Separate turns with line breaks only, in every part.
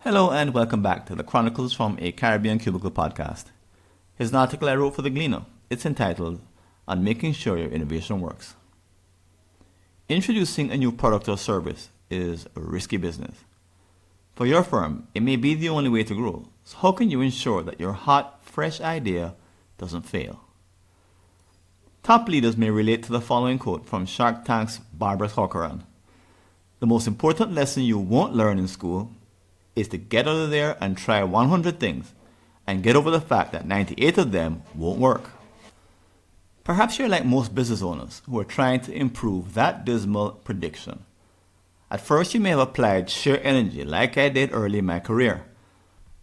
Hello and welcome back to the Chronicles from a Caribbean Cubicle podcast. Here's an article I wrote for The Gleaner. It's entitled, On Making Sure Your Innovation Works. Introducing a new product or service is a risky business. For your firm, it may be the only way to grow. So how can you ensure that your hot, fresh idea doesn't fail? Top leaders may relate to the following quote from Shark Tank's Barbara Corcoran. The most important lesson you won't learn in school is to get out of there and try 100 things and get over the fact that 98 of them won't work. Perhaps you're like most business owners who are trying to improve that dismal prediction. At first you may have applied sheer energy like I did early in my career.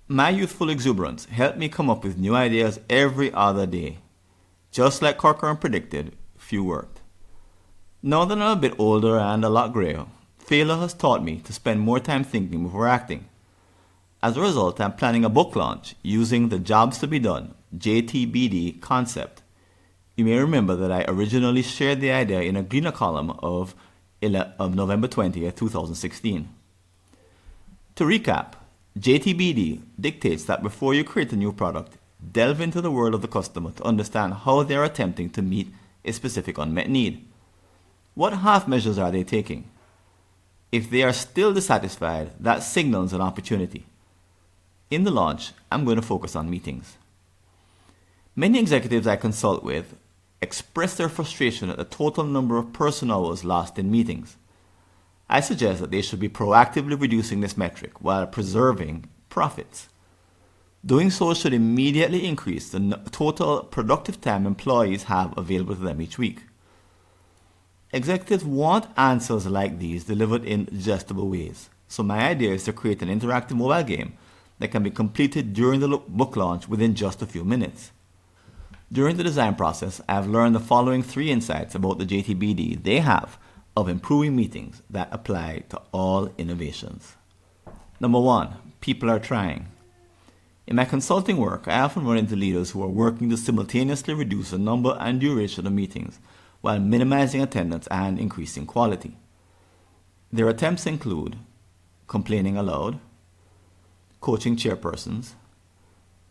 My youthful exuberance helped me come up with new ideas every other day. Just like Corcoran predicted, few worked. Now that I'm a bit older and a lot grayer, failure has taught me to spend more time thinking before acting. As a result, I'm planning a book launch using the Jobs to be Done, JTBD concept. You may remember that I originally shared the idea in a Gleaner column of November 20th, 2016. To recap, JTBD dictates that before you create a new product, delve into the world of the customer to understand how they are attempting to meet a specific unmet need. What half measures are they taking? If they are still dissatisfied, that signals an opportunity. In the launch, I'm going to focus on meetings. Many executives I consult with express their frustration at the total number of person hours lost in meetings. I suggest that they should be proactively reducing this metric while preserving profits. Doing so should immediately increase the total productive time employees have available to them each week. Executives want answers like these delivered in digestible ways, so my idea is to create an interactive mobile game that can be completed during the book launch within just a few minutes. During the design process, I have learned the following 3 insights about the JTBD they have of improving meetings that apply to all innovations. Number 1, people are trying. In my consulting work, I often run into leaders who are working to simultaneously reduce the number and duration of meetings while minimizing attendance and increasing quality. Their attempts include complaining aloud, coaching chairpersons,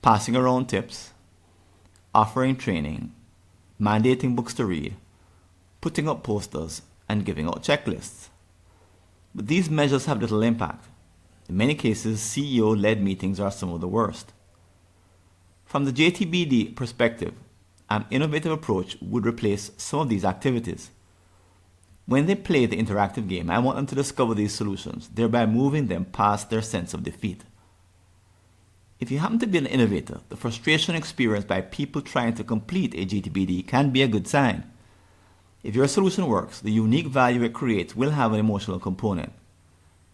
passing around tips, offering training, mandating books to read, putting up posters, and giving out checklists. But these measures have little impact. In many cases, CEO-led meetings are some of the worst. From the JTBD perspective, an innovative approach would replace some of these activities. When they play the interactive game, I want them to discover these solutions, thereby moving them past their sense of defeat. If you happen to be an innovator, the frustration experienced by people trying to complete a JTBD can be a good sign. If your solution works, the unique value it creates will have an emotional component.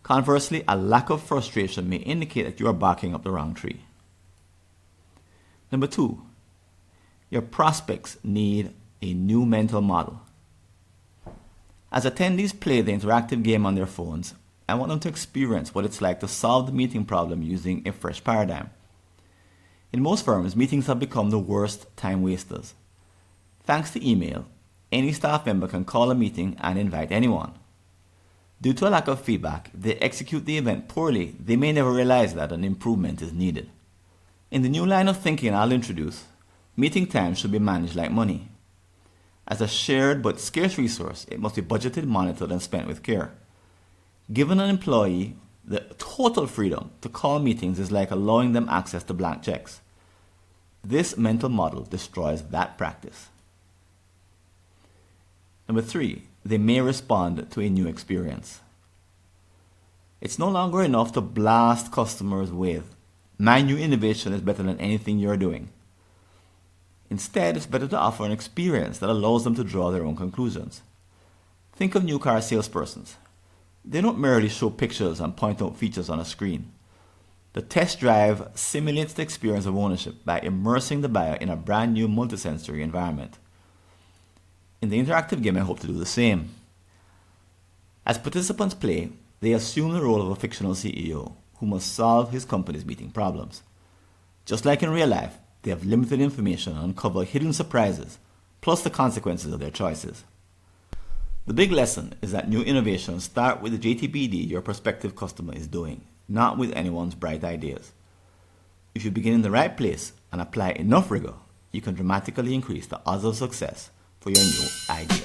Conversely, a lack of frustration may indicate that you are barking up the wrong tree. Number 2, your prospects need a new mental model. As attendees play the interactive game on their phones, I want them to experience what it's like to solve the meeting problem using a fresh paradigm. In most firms, meetings have become the worst time wasters. Thanks to email, any staff member can call a meeting and invite anyone. Due to a lack of feedback, if they execute the event poorly, they may never realize that an improvement is needed. In the new line of thinking I'll introduce, meeting time should be managed like money. As a shared but scarce resource, it must be budgeted, monitored, and spent with care. Giving an employee the total freedom to call meetings is like allowing them access to blank checks. This mental model destroys that practice. Number 3, they may respond to a new experience. It's no longer enough to blast customers with, "My new innovation is better than anything you're doing." Instead, it's better to offer an experience that allows them to draw their own conclusions. Think of new car salespersons. They don't merely show pictures and point out features on a screen. The test drive simulates the experience of ownership by immersing the buyer in a brand new multisensory environment. In the interactive game, I hope to do the same. As participants play, they assume the role of a fictional CEO who must solve his company's meeting problems. Just like in real life, they have limited information and uncover hidden surprises, plus the consequences of their choices. The big lesson is that new innovations start with the JTBD your prospective customer is doing. not with anyone's bright ideas. If you begin in the right place and apply enough rigor, you can dramatically increase the odds of success for your new idea.